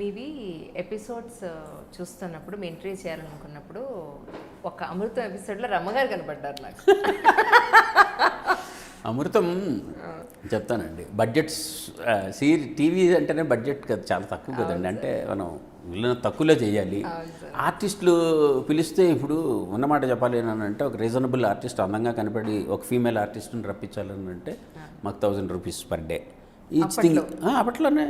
మీవి ఎపిసోడ్స్ చూస్తున్నప్పుడు మీ ఎంట్రీ చేయాలనుకున్నప్పుడు ఒక అమృతం ఎపిసోడ్లో రమ్మగారు కనపడ్డారు నాకు. అమృతం చెప్తానండి. బడ్జెట్స్ టీవీ అంటేనే బడ్జెట్ కదా, చాలా తక్కువ కదండి. అంటే మనం వీళ్ళని తక్కువలో చేయాలి. ఆర్టిస్టులు పిలిస్తే ఇప్పుడు ఉన్నమాట చెప్పాలి అని అంటే ఒక రీజనబుల్ ఆర్టిస్ట్ అందంగా కనపడి ఒక ఫీమేల్ ఆర్టిస్ట్ని రప్పించాలని అంటే మాకు 1000 rupees per day each thing. అప్పట్లోనే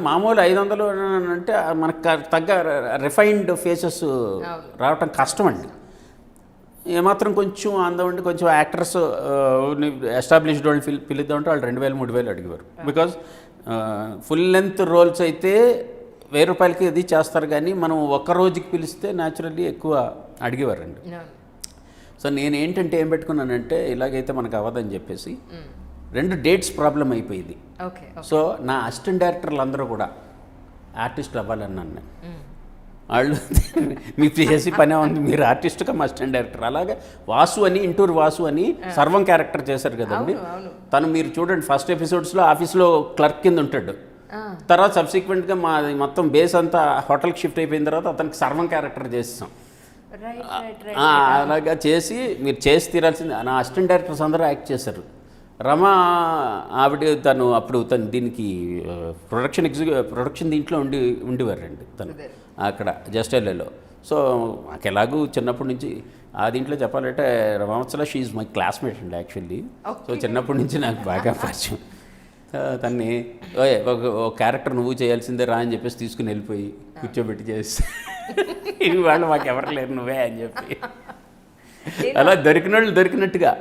మామూలు 500 అంటే మనకు తగ్గ రిఫైన్డ్ ఫేసెస్ రావటం కష్టం అండి. ఏమాత్రం కొంచెం అందం ఉండి కొంచెం యాక్టర్స్ ఎస్టాబ్లిష్డ్ వాళ్ళు పిలుద్దామంటే వాళ్ళు 2000-3000 అడిగేవారు. బికాజ్ ఫుల్ లెంత్ రోల్స్ అయితే 1000 రూపాయలకి అది చేస్తారు, కానీ మనం ఒక రోజుకి పిలిస్తే న్యాచురల్లీ ఎక్కువ అడిగేవారండి. సో నేను ఏంటంటే ఏం పెట్టుకున్నానంటే ఇలాగైతే మనకు అవ్వదని చెప్పేసి 2 డేట్స్ ప్రాబ్లం అయిపోయింది. సో నా అసిస్టెంట్ డైరెక్టర్లు అందరూ కూడా ఆర్టిస్టులు అవ్వాలన్నాను నేను. వాళ్ళు మీకు చేసి పనే ఉంది, మీరు ఆర్టిస్ట్ కమ్ అసిస్టెంట్ డైరెక్టర్. అలాగే వాసు అని, ఇంటూరు వాసు అని సర్వం క్యారెక్టర్ చేశారు కదండి. తను మీరు చూడండి ఫస్ట్ ఎపిసోడ్స్లో ఆఫీస్లో క్లర్క్ కింద ఉంటాడు. తర్వాత సబ్సిక్వెంట్గా మా మొత్తం బేస్ అంతా హోటల్కి షిఫ్ట్ అయిపోయిన తర్వాత అతనికి సర్వం క్యారెక్టర్ చేస్తాం. అలాగా చేసి మీరు చేసి తీరాల్సింది. నా అసిస్టెంట్ డైరెక్టర్స్ అందరూ యాక్ట్ చేశారు. రమ ఆవిడ అప్పుడు తను దీనికి ప్రొడక్షన్ దీంట్లో ఉండేవారండి తను అక్కడ జస్టెల్లో. సో నాకు ఎలాగూ చిన్నప్పటి నుంచి ఆ దీంట్లో చెప్పాలంటే రమవత్సల షీ ఈజ్ మై క్లాస్మేట్ అండి యాక్చువల్లీ. సో చిన్నప్పటి నుంచి నాకు బాగా పరిచయం. తన్ని ఒక క్యారెక్టర్ నువ్వు చేయాల్సిందే రా అని చెప్పేసి తీసుకుని వెళ్ళిపోయి కూర్చోబెట్టి చేసి ఇవి వాళ్ళు మాకు ఎవరు లేరు నువ్వే అని చెప్పి అలా దొరికిన వాళ్ళు దొరికినట్టుగా.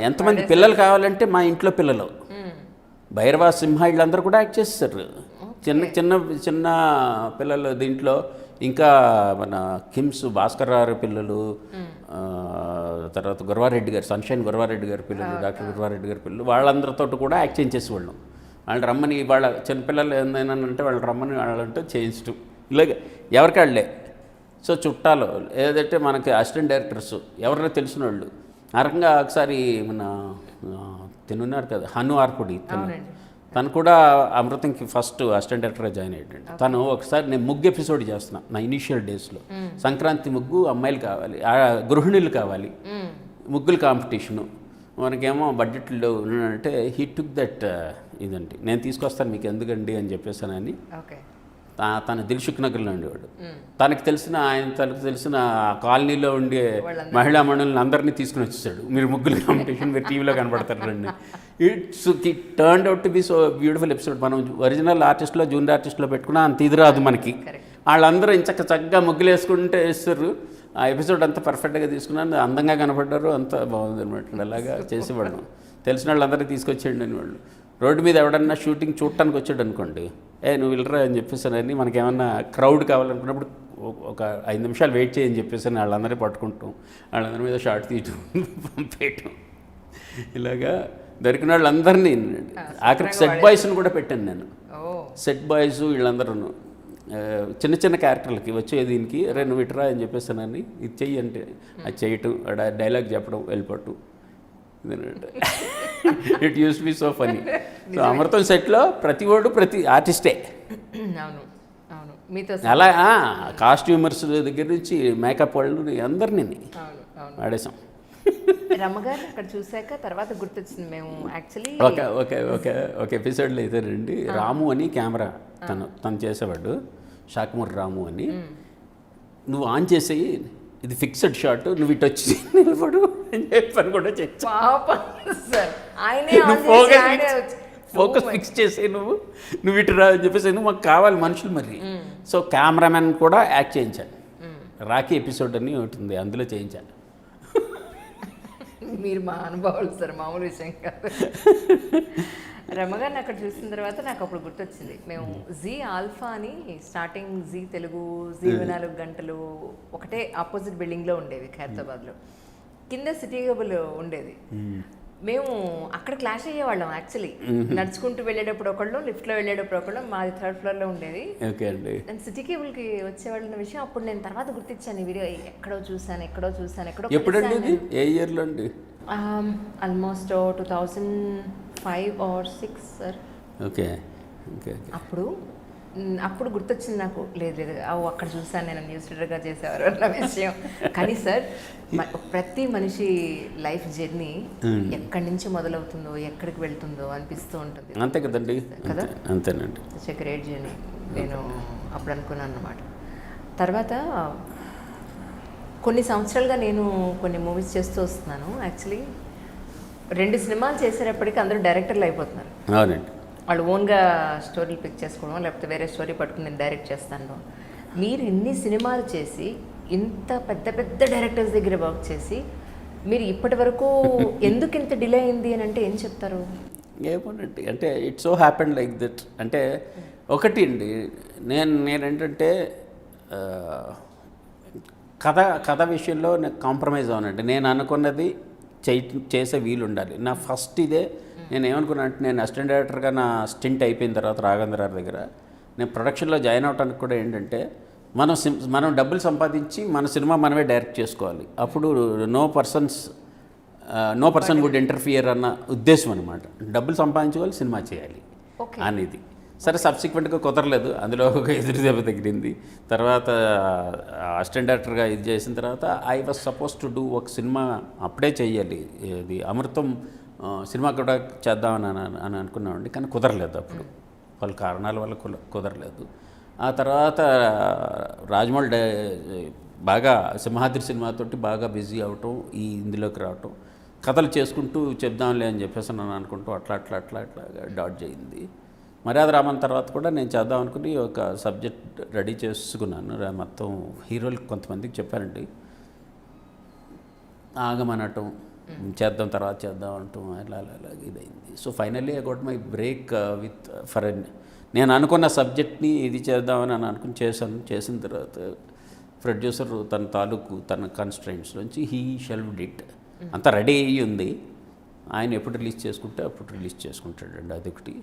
ఎంతమంది పిల్లలు కావాలంటే మా ఇంట్లో పిల్లలు భైరవ సింహ వీళ్ళందరూ కూడా యాక్ట్ చేస్తారు. చిన్న చిన్న చిన్న పిల్లలు దీంట్లో ఇంకా మన కిమ్స్ భాస్కర్ రావు పిల్లలు, తర్వాత గురవారెడ్డి గారు సన్షైన్ గురవారెడ్డి గారి పిల్లలు, డాక్టర్ గురవారెడ్డి గారి పిల్లలు, వాళ్ళందరితో కూడా యాక్ట్ చేయించేసేవాళ్ళం. వాళ్ళు రమ్మని వాళ్ళ చిన్నపిల్లలు ఏందైనా అంటే వాళ్ళు రమ్మని వాళ్ళంటే చేయించడం ఇలాగే ఎవరికాళ్ళే. సో చుట్టాలు ఏదంటే మనకి అసిస్టెంట్ డైరెక్టర్స్ ఎవరైనా తెలిసిన వాళ్ళు ఆ రకంగా. ఒకసారి మన తినున్నారు కదా హను ఆర్పుడి, తను కూడా అమృతంకి ఫస్ట్ అసిస్టెంట్ డైరెక్టర్గా జాయిన్ అయ్యాడు. తను ఒకసారి నేను ముగ్గు ఎపిసోడ్ చేస్తున్నా నా ఇనీషియల్ డేస్లో. సంక్రాంతి ముగ్గు అమ్మాయిలు కావాలి, గృహిణులు కావాలి, ముగ్గుల కాంపిటీషను. మనకేమో బడ్జెట్లో అంటే హీ టుక్ దట్ ఇదండి, నేను తీసుకొస్తాను మీకు ఎందుకండి అని చెప్పేసానని. తన దిల్సుఖ్ నగర్లో ఉండేవాడు. తనకు తెలిసిన కాలనీలో ఉండే మహిళా మండలిని అందరినీ తీసుకుని వచ్చేసాడు. మీరు ముగ్గుల కాంపిటీషన్ మీరు టీవీలో కనబడతారండి. It turned out to be so beautiful episode. మనం ఒరిజినల్ ఆర్టిస్ట్లో జూనియర్ ఆర్టిస్ట్లో పెట్టుకున్నా అంత ఇది రాదు మనకి. వాళ్ళందరూ చక్కగా ముగ్గులు వేసుకుంటే వేస్తారు. ఆ ఎపిసోడ్ అంతా పర్ఫెక్ట్గా తీసుకున్నాను, అందంగా కనపడ్డారు, అంతా బాగుంది అనమాట. అలాగా చేసేవాడు. తెలిసిన వాళ్ళందరినీ తీసుకొచ్చేయండి అని వాళ్ళు. రోడ్డు మీద ఎవడన్నా షూటింగ్ చూడటానికి వచ్చాడు అనుకోండి, నువ్వు వెళ్ళరా అని చెప్పేసానని. మనకేమన్నా క్రౌడ్ కావాలనుకున్నప్పుడు ఒక 5 నిమిషాలు వెయిట్ చేయని చెప్పేసి వాళ్ళందరినీ పట్టుకుంటాం, వాళ్ళందరి మీద షార్ట్ తీయటం, పంపేయటం. ఇలాగా దొరికిన వాళ్ళందరినీ ఆఖరికి సెట్ బాయ్స్ని కూడా పెట్టాను నేను. సెట్ బాయ్స్ వీళ్ళందరూ చిన్న చిన్న క్యారెక్టర్లకి వచ్చే దీనికి నువ్వు ఇటురా అని చెప్పేసానని, ఇది చెయ్యి అంటే అది చేయటం, డైలాగ్ చెప్పడం, వెళ్ళిపోవటం. It use be so funny. So Amrutham సెట్లో ప్రతి ఆర్టిస్టే అలా కాస్ట్యూమర్స్ దగ్గర నుంచి మేకప్ వాళ్ళు అందరినీ ఆడేసాం. రమ్మగారు అక్కడ చూసాక తర్వాత గుర్తొచ్చింది. మేము యాక్చువల్లీ ఒక ఎపిసోడ్లో అయితే రండి, రాము అని కెమెరా తను చేసేవాడు, షాక్మూర్ రాము అని. నువ్వు ఆన్ చేసేయి, ఇది ఫిక్స్డ్ షాట్, నువ్వు ఇటు వచ్చి నిలబడు అని చెప్పని కూడా ఫోకస్ ఫిక్స్ చేసే నువ్వు ఇటు రా అని చెప్పేసి మాకు కావాలి మనుషులు మరి. సో కెమెరామెన్ కూడా యాక్ట్ చేయించాను. రాఖీ ఎపిసోడ్ అని ఉంటుంది, అందులో చేయించాను. మీరు మా అనుభవాలు సార్, మామూలు విషయం కాదు. రమ్మగారిని అక్కడ చూసిన తర్వాత నాకు అప్పుడు గుర్తొచ్చింది, మేము జీ ఆల్ఫా అని స్టార్టింగ్ జీ తెలుగు, జీ 24 గంటలు ఒకటే ఆపోజిట్ బిల్డింగ్లో ఉండేవి ఖైరతాబాద్లో. కింద సిటీ కేబుల్ ఉండేది. మేము అక్కడ క్లాష్ అయ్యేవాళ్ళం యాక్చువల్లీ. నడుచుకుంటూ వెళ్ళేటప్పుడు ఒకళ్ళు, లిఫ్ట్లో వెళ్ళేటప్పుడు ఒకళ్ళు. మాది 3rd ఫ్లోర్లో ఉండేది. నేను సిటీ కేబుల్కి వచ్చేవాళ్ళ విషయం అప్పుడు నేను తర్వాత గుర్తించాను. ఈ వీడియో ఎక్కడో చూసాను. ఎప్పుడండి, ఏ ఇయర్లో అండి? Almost 2005 or 6 sir. Okay. Okay అప్పుడు గుర్తొచ్చింది నాకు, లేదు అక్కడ చూసాను నేను న్యూస్ రీడర్గా చేసేవారు అన్న విషయం. కానీ సార్ ప్రతి మనిషి లైఫ్ జర్నీ ఎక్కడి నుంచి మొదలవుతుందో ఎక్కడికి వెళ్తుందో అనిపిస్తూ ఉంటుంది. అంతే కదండి కదా, అంతేనండి. ఇట్స్ ఎ గ్రేట్ జర్నీ నేను అప్పుడు అనుకున్నాను అన్నమాట. తర్వాత కొన్ని సంవత్సరాలుగా నేను కొన్ని మూవీస్ చేస్తూ వస్తున్నాను. యాక్చువల్లీ 2 సినిమాలు చేసేటప్పటికి అందరూ డైరెక్టర్లు అయిపోతున్నారు. అవునండి. వాళ్ళు ఓన్గా స్టోరీలు పిక్ చేసుకోవడం, లేకపోతే వేరే స్టోరీ పట్టుకుని నేను డైరెక్ట్ చేస్తాను. మీరు ఇన్ని సినిమాలు చేసి ఇంత పెద్ద పెద్ద డైరెక్టర్స్ దగ్గర వర్క్ చేసి మీరు ఇప్పటి వరకు ఎందుకు ఇంత డిలే అయింది అని అంటే ఏం చెప్తారు? ఏమోనండి, అంటే it's so happened like that. అంటే ఒకటి అండి, నేనేంటంటే కథ విషయంలో నేను కాంప్రమైజ్ అవునండి. నేను అనుకున్నది చేసే వీలు ఉండాలి. నా ఫస్ట్ ఇదే నేను ఏమనుకున్నా అంటే, నేను అసిస్టెంట్ డైరెక్టర్గా నా స్టింట్ అయిపోయిన తర్వాత రాఘవేంద్ర గారి దగ్గర నేను ప్రొడక్షన్లో జాయిన్ అవడానికి కూడా ఏంటంటే, మనం డబ్బులు సంపాదించి మన సినిమా మనమే డైరెక్ట్ చేసుకోవాలి. అప్పుడు నో పర్సన్ వుడ్ ఇంటర్ఫియర్ అన్న ఉద్దేశం అనమాట. డబ్బులు సంపాదించుకోవాలి, సినిమా చేయాలి అనేది. సరే, సబ్సిక్వెంట్గా కుదరలేదు, అందులో ఒక ఎదురు దెబ్బ తగిలింది. తర్వాత అసిస్టెంట్ డైరెక్టర్గా ఇది చేసిన తర్వాత I was suppose to do ఒక సినిమా అప్పుడే చెయ్యాలి, ఇది అమృతం సినిమా కూడా చేద్దామని అనుకున్నామండి. కానీ కుదరలేదు, అప్పుడు వాళ్ళ కారణాల వల్ల కుదరలేదు. ఆ తర్వాత రాజమౌళి బాగా సింహాద్రి సినిమాతోటి బాగా బిజీ అవటం, ఇందులోకి రావటం, కథలు చేసుకుంటూ చెప్దాంలే అని చెప్పేసి నన్ను అనుకుంటూ అట్లా డాట్ చేయింది. మర్యాద రామన్ తర్వాత కూడా నేను చేద్దాం అనుకుని ఒక సబ్జెక్ట్ రెడీ చేసుకున్నాను. మొత్తం హీరోలకు కొంతమందికి చెప్పానండి, ఆగమనటం, తర్వాత చేద్దాం అంటాం, అలా ఇదైంది. So finally I got my break with నేను అనుకున్న సబ్జెక్ట్ని ఇది చేద్దామని అనుకుని చేసిన తర్వాత ప్రొడ్యూసర్ తన కన్స్ట్రెంట్స్ నుంచి హీ షెల్వ్డ్ ఇట్. అంతా రెడీ అయ్యి ఉంది, ఆయన ఎప్పుడు రిలీజ్ చేసుకుంటే అప్పుడు రిలీజ్ చేసుకుంటాడండి, అదొకటి.